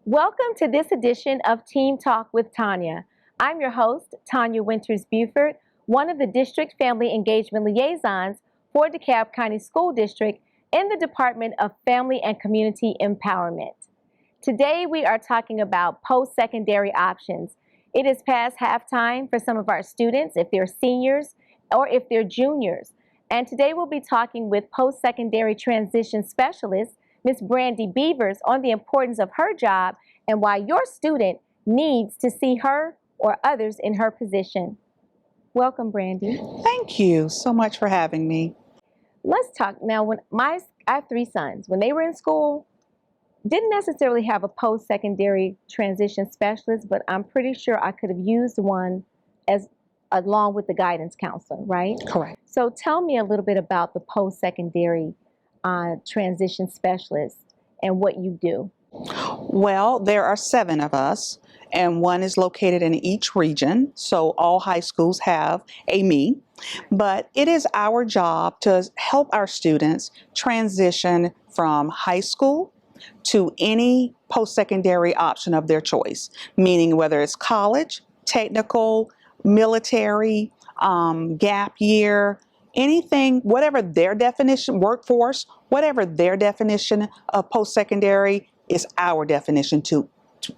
Welcome to this edition of Team Talk with Tanya. I'm your host, Tanya Winters Buford, one of the District Family Engagement Liaisons for DeKalb County School District in the Department of Family and Community Empowerment. Today we are talking about post-secondary options. It is past halftime for some of our students if they're seniors or if they're juniors. And today we'll be talking with post-secondary transition specialist Ms. Brandy Beavers on the importance of her job and why your student needs to see her or others in her position. Welcome, Brandy. Thank you so much for having me. Let's talk now. I have three sons. When they were in school, didn't necessarily have a post-secondary transition specialist, but I'm pretty sure I could have used one along with the guidance counselor, right? Correct. So tell me a little bit about the post-secondary transition specialist and what you do. Well, there are 7 of us, and one is located in each region, so all high schools have a me. But it is our job to help our students transition from high school to any post-secondary option of their choice, meaning whether it's college, technical, military, gap year, anything, whatever their definition, workforce, whatever their definition of post-secondary is our definition too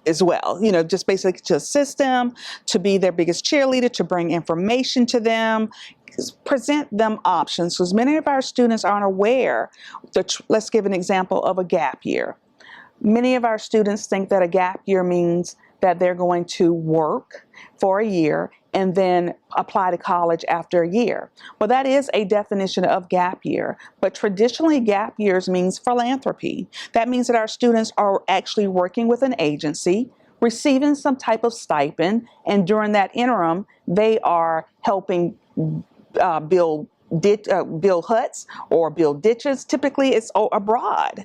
as well. You know, just basically to assist them, to be their biggest cheerleader, to bring information to them, present them options. Because many of our students aren't aware. Let's give an example of a gap year. Many of our students think that a gap year means that they're going to work for a year and then apply to college after a year. Well, that is a definition of gap year, but traditionally gap years means philanthropy. That means that our students are actually working with an agency, receiving some type of stipend, and during that interim, they are helping build huts or build ditches. Typically it's abroad.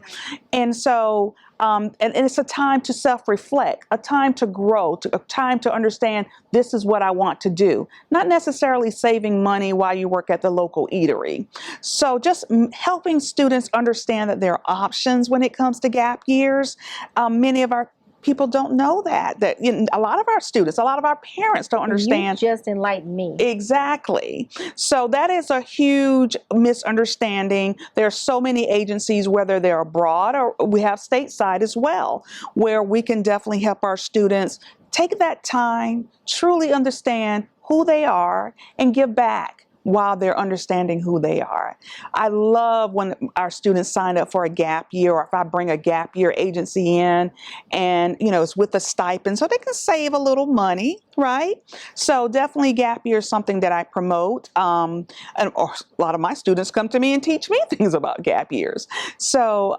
And so, and it's a time to self-reflect, a time to grow, a time to understand this is what I want to do. Not necessarily saving money while you work at the local eatery. So just helping students understand that there are options when it comes to gap years. Many of our people don't know that a lot of our students, a lot of our parents don't understand. You just enlightened me. Exactly. So that is a huge misunderstanding. There are so many agencies, whether they're abroad or we have stateside as well, where we can definitely help our students take that time, truly understand who they are, and give back while they're understanding who they are. I love when our students sign up for a gap year, or if I bring a gap year agency in and, you know, it's with a stipend so they can save a little money, right? So definitely gap year is something that I promote. And a lot of my students come to me and teach me things about gap years. So,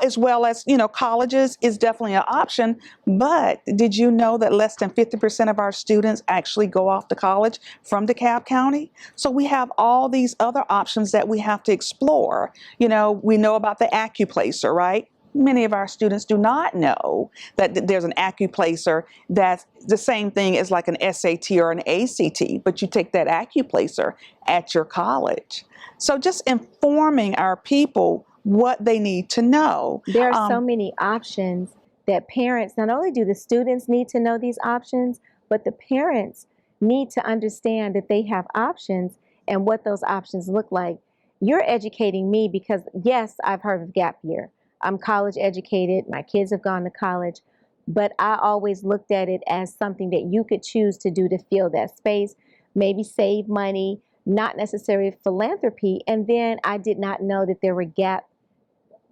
as well as, you know, colleges is definitely an option, but did you know that less than 50% of our students actually go off to college from DeKalb County? So we have all these other options that we have to explore. You know, we know about the AccuPlacer, right? Many of our students do not know that there's an AccuPlacer that's the same thing as like an SAT or an ACT, but you take that AccuPlacer at your college. So just informing our people what they need to know. There are so many options that parents, not only do the students need to know these options, but the parents need to understand that they have options and what those options look like. You're educating me because, yes, I've heard of gap year. I'm college educated. My kids have gone to college. But I always looked at it as something that you could choose to do to fill that space, maybe save money, not necessarily philanthropy. And then I did not know that there were gap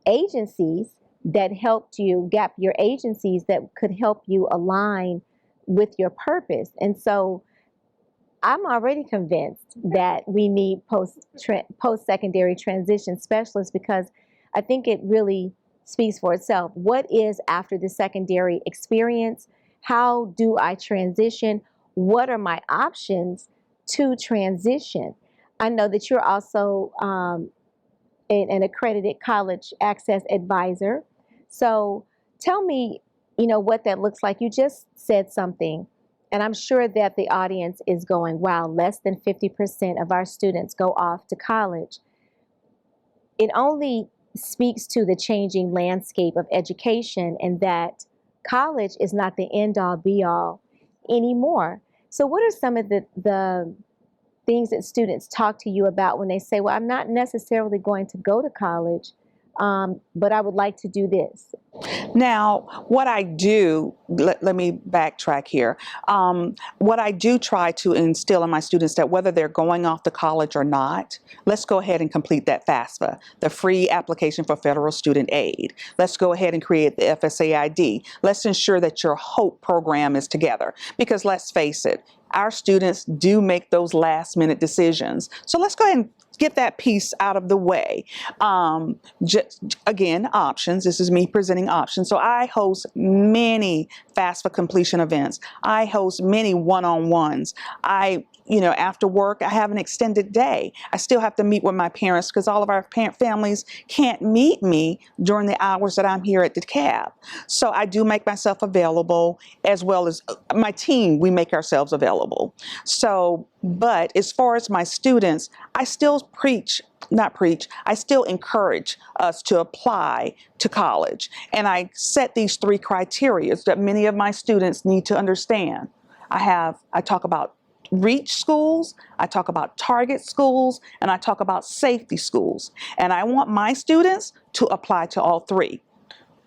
agencies that helped you, gap year agencies that could help you align with your purpose. And so I'm already convinced that we need post-secondary transition specialists, because I think it really speaks for itself. What is after the secondary experience? How do I transition? What are my options to transition? I know that you're also an accredited college access advisor. So tell me, you know, what that looks like. You just said something, and I'm sure that the audience is going, wow, less than 50% of our students go off to college. It only speaks to the changing landscape of education, and that college is not the end all be all anymore. So what are some of the things that students talk to you about when they say, well, I'm not necessarily going to go to college, but I would like to do this? Now, what I do, let me backtrack here. What I do try to instill in my students that whether they're going off to college or not, let's go ahead and complete that FAFSA, the free application for federal student aid. Let's go ahead and create the FSAID. Let's ensure that your HOPE program is together, because let's face it, our students do make those last minute decisions. So let's go ahead and get that piece out of the way. Again, options. This is me presenting options. So I host many FAFSA completion events. I host many one-on-ones. After work, I have an extended day. I still have to meet with my parents because all of our families can't meet me during the hours that I'm here at DeKalb. So I do make myself available, as well as my team. We make ourselves available. But as far as my students, I still I still encourage us to apply to college. And I set these 3 criteria that many of my students need to understand. I talk about reach schools, I talk about target schools, and I talk about safety schools. And I want my students to apply to all 3.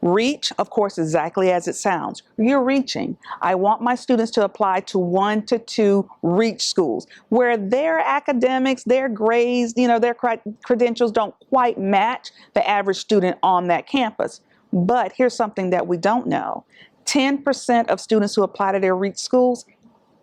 Reach, of course, exactly as it sounds. You're reaching. I want my students to apply to 1 to 2 reach schools where their academics, their grades, their credentials don't quite match the average student on that campus. But here's something that we don't know. 10% of students who apply to their reach schools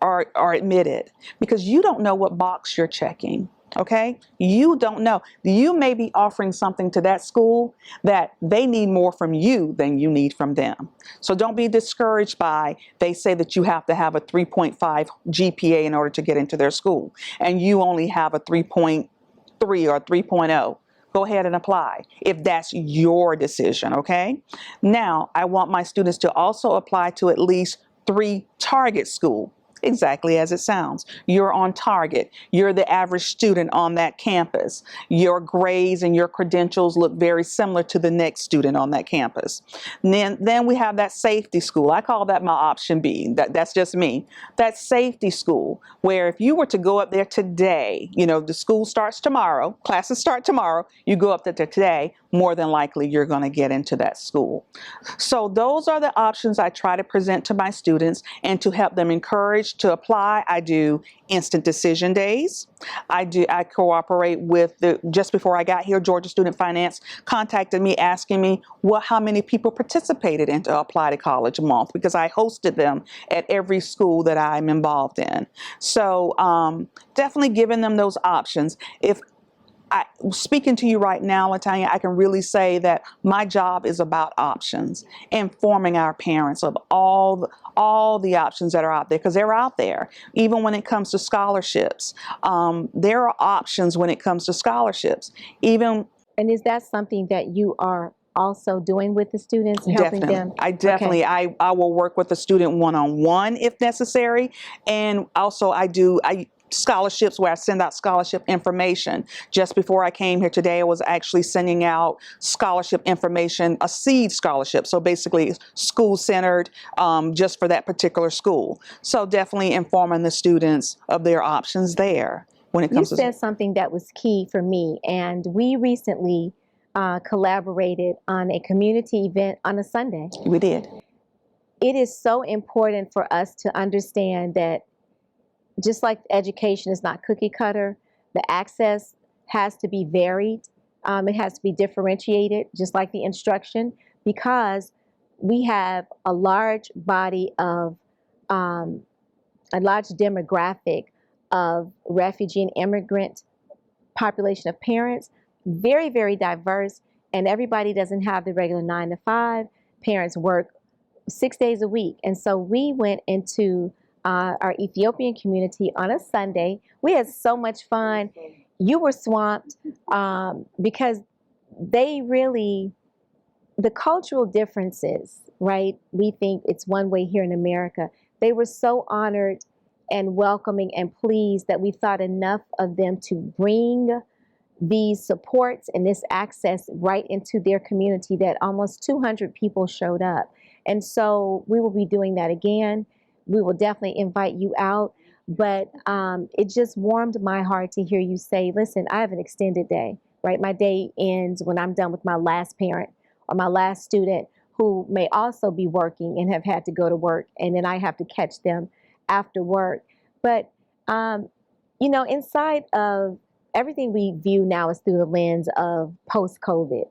are admitted, because you don't know what box you're checking. Okay? You don't know. You may be offering something to that school that they need more from you than you need from them. So don't be discouraged by, they say that you have to have a 3.5 GPA in order to get into their school, and you only have a 3.3 or 3.0. Go ahead and apply if that's your decision, okay? Now, I want my students to also apply to at least 3 target schools. Exactly as it sounds. You're on target. You're the average student on that campus. Your grades and your credentials look very similar to the next student on that campus. And then we have that safety school. I call that my option B. That's just me. That safety school where if you were to go up there today, the school starts tomorrow, classes start tomorrow, you go up there today, more than likely you're going to get into that school. So those are the options I try to present to my students, and to help them encourage to apply, I do instant decision days. I cooperate with just before I got here, Georgia Student Finance contacted me asking me how many people participated in to apply to college month, because I hosted them at every school that I'm involved in. So definitely giving them those options. Speaking to you right now, Latanya, I can really say that my job is about options, informing our parents of all the options that are out there, because they're out there. Even when it comes to scholarships, there are options when it comes to scholarships. And is that something that you are also doing with the students, helping them? I will work with the student one-on-one if necessary, and also I scholarships where I send out scholarship information. Just before I came here today, I was actually sending out scholarship information, a seed scholarship. So basically school-centered, just for that particular school. So definitely informing the students of their options there when it comes to... You said something that was key for me, and we recently collaborated on a community event on a Sunday. We did. It is so important for us to understand that just like education is not cookie cutter, the access has to be varied. It has to be differentiated, just like the instruction, because we have a large body of, a large demographic of refugee and immigrant population of parents, very, very diverse, and everybody doesn't have the regular 9 to 5. Parents work 6 days a week. And so we went into our Ethiopian community on a Sunday. We had so much fun. You were swamped because the cultural differences, right? We think it's one way here in America. They were so honored and welcoming and pleased that we thought enough of them to bring these supports and this access right into their community that almost 200 people showed up. And so we will be doing that again. We will definitely invite you out. But it just warmed my heart to hear you say, listen, I have an extended day, right? My day ends when I'm done with my last parent or my last student who may also be working and have had to go to work, and then I have to catch them after work. But, inside of everything we view now is through the lens of post-COVID,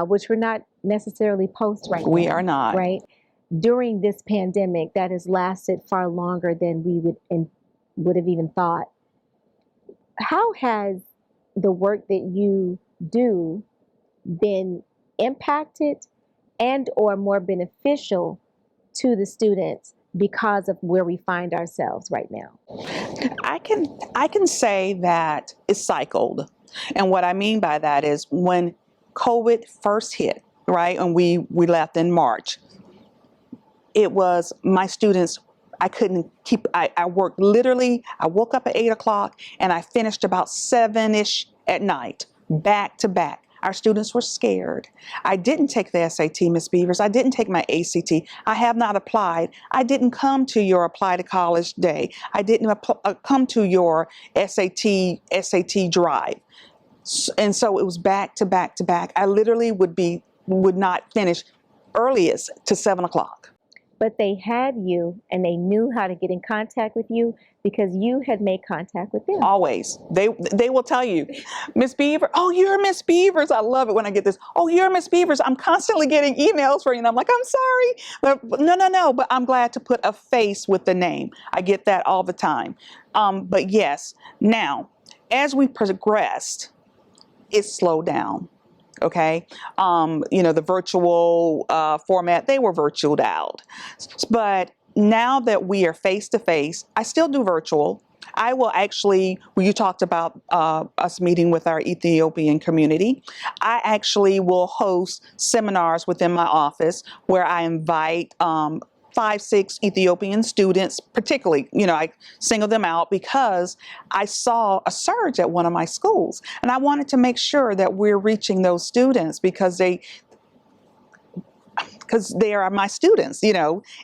which we're not necessarily post right now. We are not. Right? During this pandemic that has lasted far longer than we would have even thought. How has the work that you do been impacted and or more beneficial to the students because of where we find ourselves right now? I can say that it's cycled. And what I mean by that is when COVID first hit, right, and we left in March, it was my students, I couldn't keep, I worked literally, I woke up at 8 o'clock and I finished about 7-ish at night, back to back. Our students were scared. I didn't take the SAT, Ms. Beavers. I didn't take my ACT. I have not applied. I didn't come to your apply to college day. I didn't come to your SAT drive. And so it was back to back to back. I literally would not finish earliest to 7 o'clock. But they had you and they knew how to get in contact with you because you had made contact with them. Always. They will tell you, Miss Beaver, oh, you're Miss Beavers. I love it when I get this. Oh, you're Miss Beavers. I'm constantly getting emails for you. And I'm like, I'm sorry. But no. But I'm glad to put a face with the name. I get that all the time. But yes, now, as we progressed, it slowed down. Okay. The virtual format, they were virtualed out. But now that we are face to face, I still do virtual. I will actually, when you talked about us meeting with our Ethiopian community, I actually will host seminars within my office where I invite 5, 6 Ethiopian students, particularly, I single them out because I saw a surge at one of my schools. And I wanted to make sure that we're reaching those students because they are my students,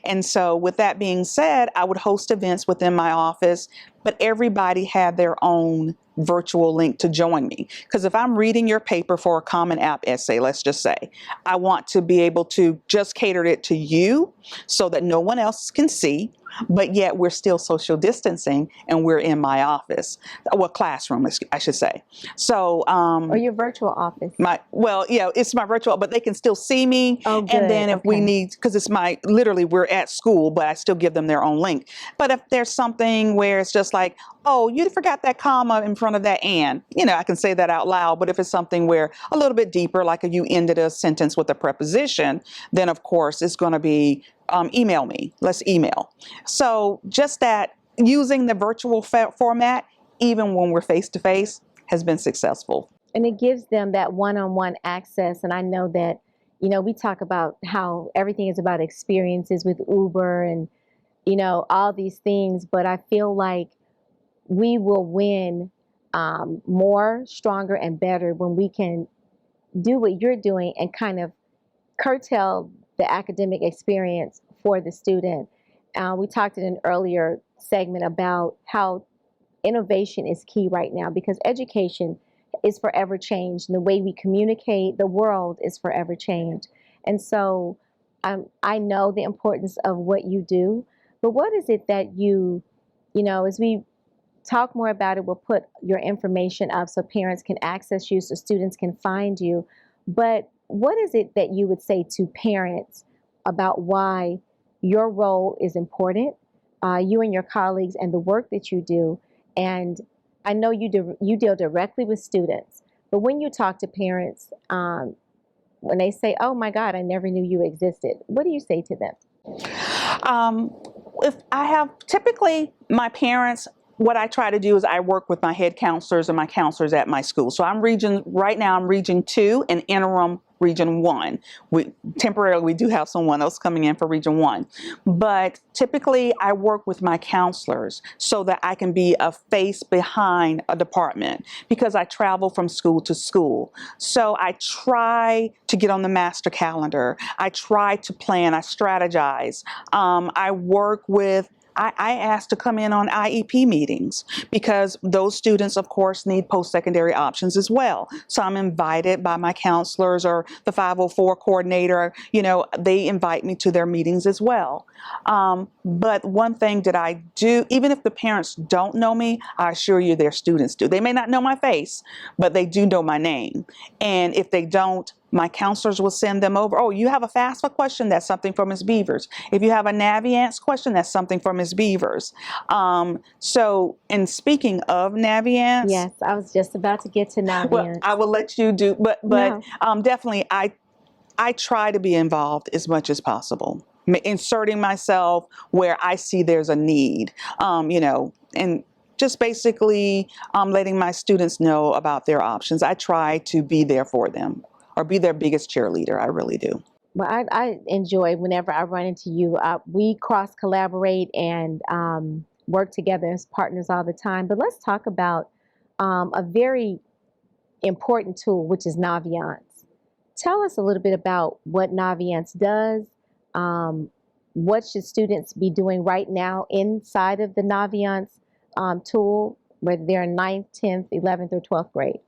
And so with that being said, I would host events within my office, but everybody had their own virtual link to join me. Because if I'm reading your paper for a Common App essay, let's just say, I want to be able to just cater it to you so that no one else can see, but yet we're still social distancing and we're in my office, well, classroom, I should say. So, or your virtual office. It's my virtual, but they can still see me. Oh, good. And then if we need, because it's literally we're at school, but I still give them their own link. But if there's something where it's just like, oh, you forgot that comma in front of that and, I can say that out loud. But if it's something where a little bit deeper, like you ended a sentence with a preposition, then of course it's going to be email me. Let's email. So just that using the virtual format, even when we're face to face, has been successful. And it gives them that one-on-one access. And I know that, we talk about how everything is about experiences with Uber and, all these things. But I feel like we will win more, stronger, and better when we can do what you're doing and kind of curtail the academic experience for the student. We talked in an earlier segment about how innovation is key right now because education is forever changed. And the way we communicate, the world is forever changed. And so I know the importance of what you do, but what is it that you, as we talk more about it, we'll put your information up so parents can access you, so students can find you. But what is it that you would say to parents about why your role is important, you and your colleagues and the work that you do? And I know you deal directly with students, but when you talk to parents, when they say, oh my God, I never knew you existed, what do you say to them? If I have, typically my parents, what I try to do is I work with my head counselors and my counselors at my school. So right now I'm Region 2 and interim Region 1. Temporarily, we do have someone else coming in for Region 1. But typically, I work with my counselors so that I can be a face behind a department because I travel from school to school. So I try to get on the master calendar. I try to plan. I strategize. I work with I asked to come in on IEP meetings because those students, of course, need post-secondary options as well. So I'm invited by my counselors or the 504 coordinator, they invite me to their meetings as well. But one thing that I do, even if the parents don't know me, I assure you their students do. They may not know my face, but they do know my name. And if they don't, my counselors will send them over. Oh, you have a FAFSA question? That's something for Ms. Beavers. If you have a Naviance question, that's something for Ms. Beavers. So, in speaking of Naviance, Yes, I was just about to get to well, Naviance. I will let you do, but No. definitely I try to be involved as much as possible, inserting myself where I see there's a need, and just basically letting my students know about their options. I try to be there for them or be their biggest cheerleader. I really do. Well, I enjoy whenever I run into you. We cross collaborate and work together as partners all the time. But let's talk about a very important tool, which is Naviance. Tell us a little bit about what Naviance does. What should students be doing right now inside of the Naviance tool, whether they're in 9th, 10th, 11th, or 12th grade?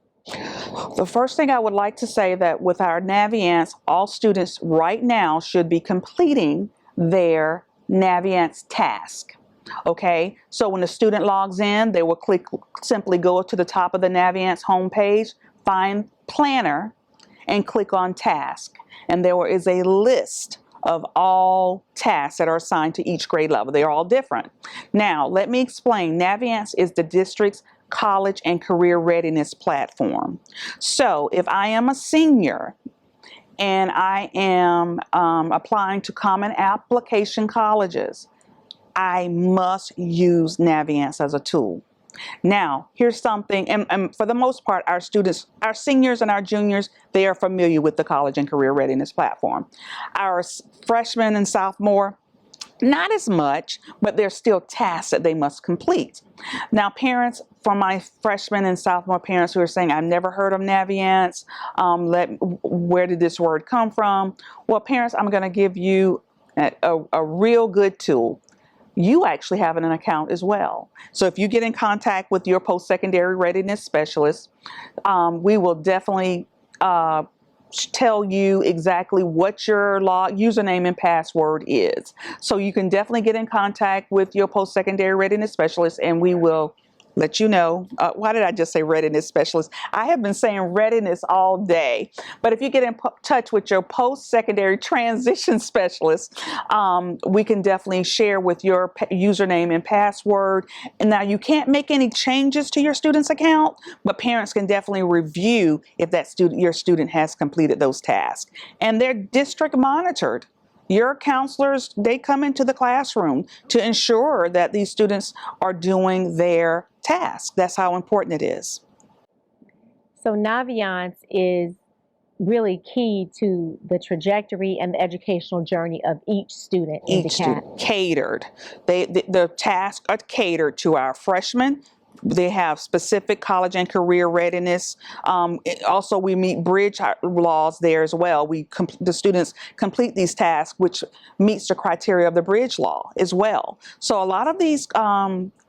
The first thing I would like to say that with our Naviance, all students right now should be completing their Naviance task. Okay, so when the student logs in, they will simply go to the top of the Naviance homepage, find Planner, and click on Task. And there is a list of all tasks that are assigned to each grade level. They are all different. Now, let me explain. Naviance is the district's college and career readiness platform. So if I am a senior and I am applying to common application colleges, I must use Naviance as a tool. Now, here's something, and for the most part, our students, our seniors and our juniors, they are familiar with the college and career readiness platform. Our freshmen and sophomore, not as much, but there's still tasks that they must complete. Now, parents, for my freshmen and sophomore parents who are saying, I've never heard of Naviance, where did this word come from? Well, parents, I'm going to give you a real good tool. You actually have an account as well. So if you get in contact with your post-secondary readiness specialist, we will definitely tell you exactly what your username and password is. So you can definitely get in contact with your post-secondary readiness specialist and we will let you know. Why did I just say readiness specialist? I have been saying readiness all day. But if you get in touch with your post-secondary transition specialist, we can definitely share with your username and password. And now you can't make any changes to your student's account, but parents can definitely review if your student has completed those tasks. And they're district monitored. Your counselors, they come into the classroom to ensure that these students are doing their task. That's how important it is. So Naviance is really key to the trajectory and the educational journey of each student in Each student DeKalb. catered. The tasks are catered to our freshmen. They have specific college and career readiness. Also, we meet bridge laws there as well. The students complete these tasks, which meets the criteria of the bridge law as well. So a lot of these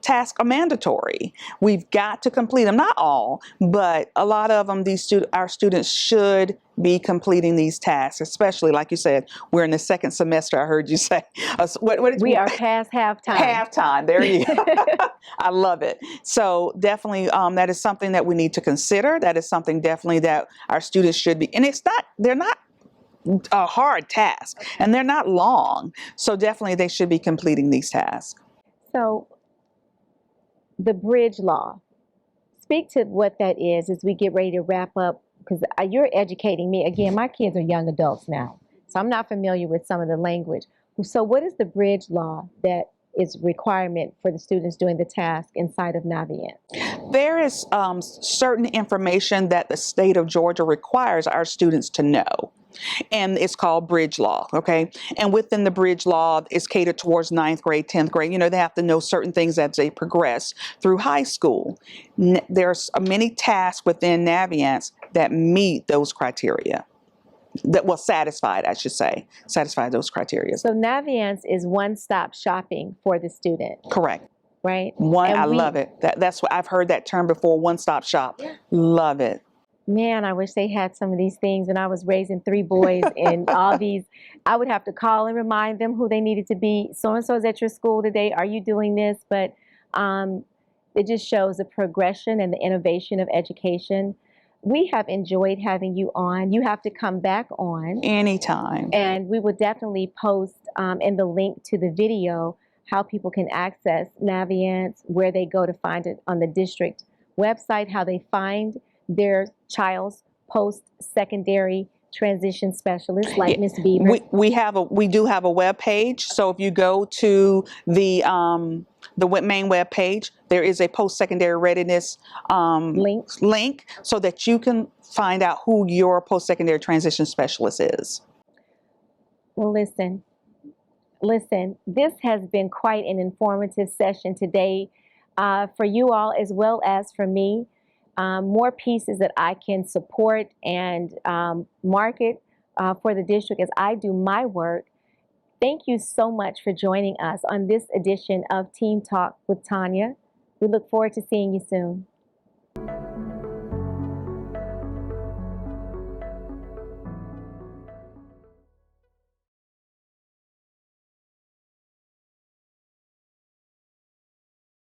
tasks are mandatory. We've got to complete them. Not all, but a lot of them. Our students should be completing these tasks, especially like you said, we're in the second semester. I heard you say. We are past halftime. Halftime. There you go. I love it. So definitely, that is something that we need to consider. That is something definitely that our students should be. And they're not a hard task, and they're not long. So definitely, they should be completing these tasks. So the bridge law. Speak to what that is as we get ready to wrap up, because you're educating me. Again, my kids are young adults now, so I'm not familiar with some of the language. So what is the bridge law that is requirement for the students doing the task inside of Naviance? There is certain information that the state of Georgia requires our students to know. And it's called bridge law, okay? And within the bridge law, it's catered towards 9th grade, 10th grade. You know, they have to know certain things as they progress through high school. There's many tasks within Naviance that meet those criteria. That will satisfy those criteria. So Naviance is one-stop shopping for the student, Correct. right? I love it. That's what I've heard that term before, one-stop shop. Love it. Man, I wish they had some of these things when I was raising 3 boys and all these. I would have to call and remind them who they needed to be. So-and-so is at your school today. Are you doing this? But it just shows the progression and the innovation of education. We have enjoyed having you on. You have to come back on. Anytime. And we will definitely post in the link to the video how people can access Naviance, where they go to find it on the district website, how they find their child's post-secondary transition specialist, like Ms. Beaver. We do have a web page. So if you go to the main web page, there is a post-secondary readiness link so that you can find out who your post-secondary transition specialist is. Well, listen, this has been quite an informative session today for you all as well as for me. More pieces that I can support and market for the district as I do my work. Thank you so much for joining us on this edition of Team Talk with Tanya. We look forward to seeing you soon.